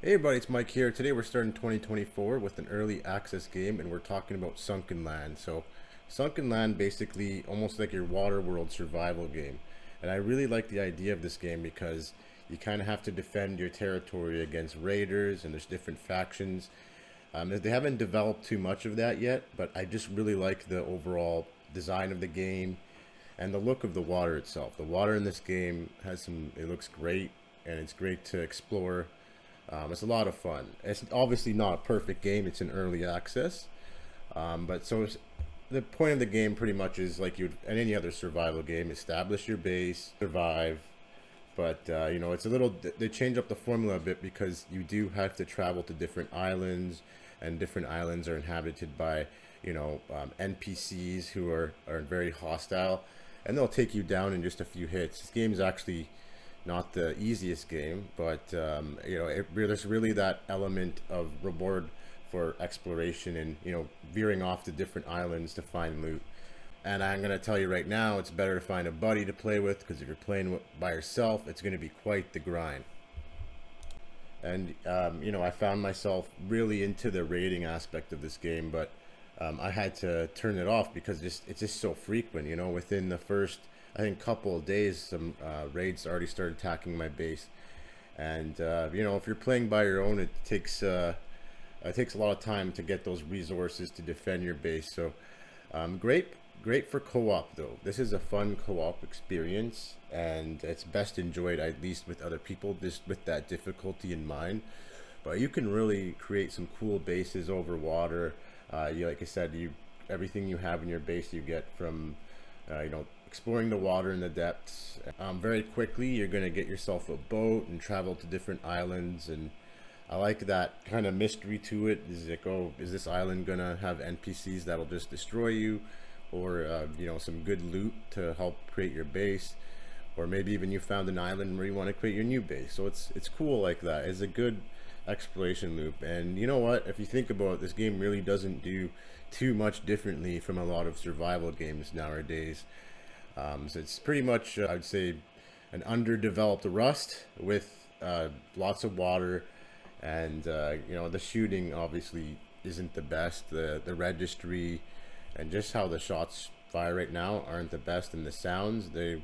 Hey everybody, it's Mike here. Today we're starting 2024 with an early access game and we're talking about Sunkenland. So Sunkenland basically almost like your water world survival game. And I really like the idea of this game because you kind of have to defend your territory against raiders and there's different factions. They haven't developed too much of that yet, but I just really like the overall design of the game and the look of the water itself. The water in this game it looks great and it's great to explore. It's a lot of fun. It's obviously not a perfect game. It's in early access, the point of the game pretty much is like you'd in any other survival game: establish your base, survive. But it's a little. They change up the formula a bit because you do have to travel to different islands, and different islands are inhabited by NPCs who are very hostile, and they'll take you down in just a few hits. This game is actually not the easiest game, but there's really that element of reward for exploration and veering off to different islands to find loot. And I'm gonna tell you right now, it's better to find a buddy to play with because if you're playing by yourself, it's gonna be quite the grind. And I found myself really into the raiding aspect of this game, but I had to turn it off because it's just so frequent. Within the first I think couple of days, some raids already started attacking my base. And if you're playing by your own, it takes a lot of time to get those resources to defend your base. So great for co-op though. This is a fun co-op experience, and it's best enjoyed at least with other people, just with that difficulty in mind. But you can really create some cool bases over water. Like I said, everything you have in your base you get from exploring the water in the depths. Very quickly, you're going to get yourself a boat and travel to different islands. And I like that kind of mystery to it. Is like, oh, is this island going to have NPCs that'll just destroy you? Or, some good loot to help create your base? Or maybe even you found an island where you want to create your new base. So it's cool like that. It's a good exploration loop. And you know what? If you think about it, this game really doesn't do too much differently from a lot of survival games nowadays. So it's pretty much, I'd say, an underdeveloped Rust with lots of water, and the shooting obviously isn't the best. The registry and just how the shots fire right now aren't the best, and the sounds they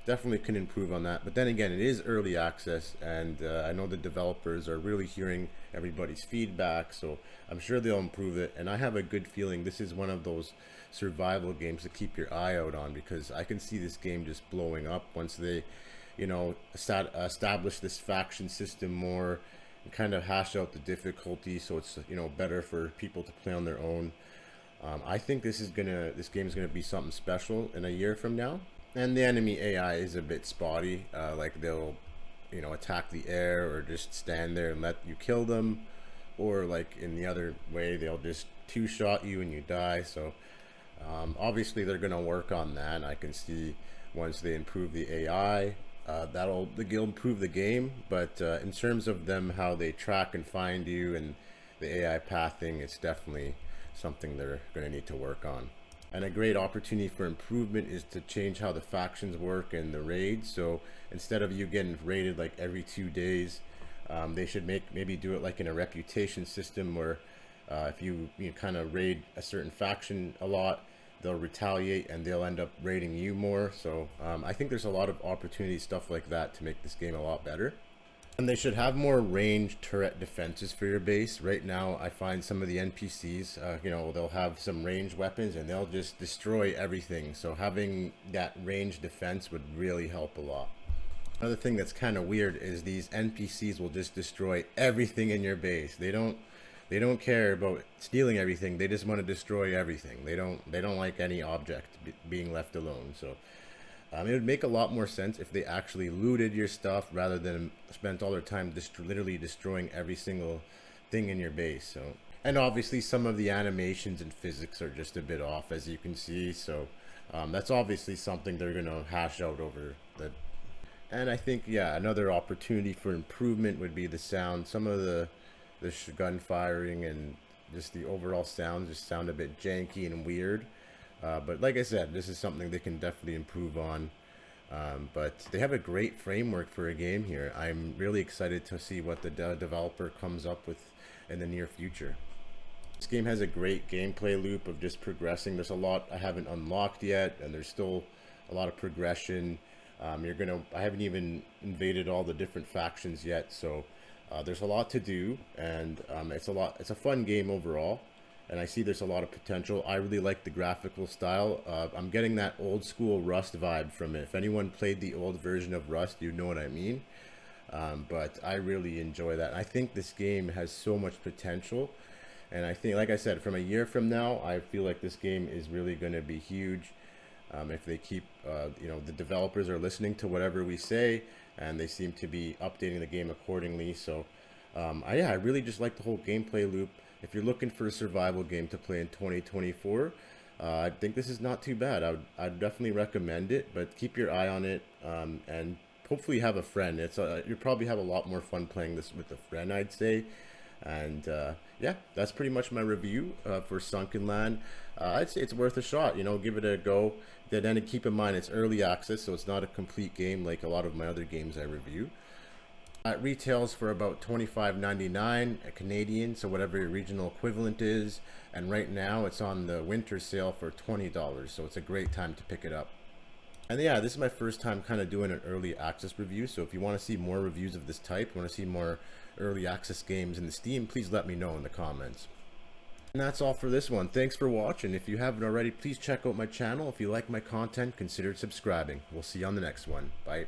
definitely can improve on that. But then again, it is early access, and I know the developers are really hearing everybody's feedback, so I'm sure they'll improve it. And I have a good feeling this is one of those survival games to keep your eye out on, because I can see this game just blowing up once they establish this faction system more and kind of hash out the difficulty so it's better for people to play on their own. I think this game is gonna be something special in a year from now. And the enemy AI is a bit spotty. Like they'll, attack the air or just stand there and let you kill them, or like in the other way, they'll just two-shot you and you die. So obviously they're gonna work on that. And I can see once they improve the AI, they'll improve the game. But in terms of them, how they track and find you and the AI pathing, it's definitely something they're gonna need to work on. And a great opportunity for improvement is to change how the factions work and the raids. So instead of you getting raided like every 2 days, they should maybe do it like in a reputation system where if you kind of raid a certain faction a lot, they'll retaliate and they'll end up raiding you more. So I think there's a lot of opportunity stuff like that to make this game a lot better. And they should have more ranged turret defenses for your base. Right now, I find some of the NPCs, they'll have some ranged weapons and they'll just destroy everything. So having that ranged defense would really help a lot. Another thing that's kind of weird is these NPCs will just destroy everything in your base. They don't care about stealing everything. They just want to destroy everything. They don't like any object being left alone. So it would make a lot more sense if they actually looted your stuff rather than spent all their time literally destroying every single thing in your base. So, and obviously some of the animations and physics are just a bit off, as you can see. So that's obviously something they're gonna hash out over the. And I think, yeah, another opportunity for improvement would be the sound. Some of the gun firing and just the overall sound just sound a bit janky and weird. But like I said, this is something they can definitely improve on. But they have a great framework for a game here. I'm really excited to see what the developer comes up with in the near future. This game has a great gameplay loop of just progressing. There's a lot I haven't unlocked yet, and there's still a lot of progression. I haven't even invaded all the different factions yet, so there's a lot to do, and it's a fun game overall, and I see there's a lot of potential. I really like the graphical style. I'm getting that old school Rust vibe from it. If anyone played the old version of Rust, you know what I mean. But I really enjoy that. I think this game has so much potential, and I think, like I said, from a year from now, I feel like this game is really going to be huge. If they keep, the developers are listening to whatever we say, and they seem to be updating the game accordingly. So, I really just like the whole gameplay loop. If you're looking for a survival game to play in 2024, I think this is not too bad. I'd definitely recommend it, but keep your eye on it, and hopefully have a friend. You'll probably have a lot more fun playing this with a friend, I'd say. And yeah, that's pretty much my review for Sunkenland. I'd say it's worth a shot. Give it a go. Then keep in mind it's early access, so it's not a complete game like a lot of my other games I review. It retails for about $25.99 Canadian, so whatever your regional equivalent is. And right now it's on the winter sale for $20, so it's a great time to pick it up. And yeah, this is my first time kind of doing an early access review, so if you want to see more reviews of this type, want to see more early access games in the Steam, please let me know in the comments. And that's all for this one. Thanks for watching. If you haven't already, please check out my channel. If you like my content, consider subscribing. We'll see you on the next one. Bye.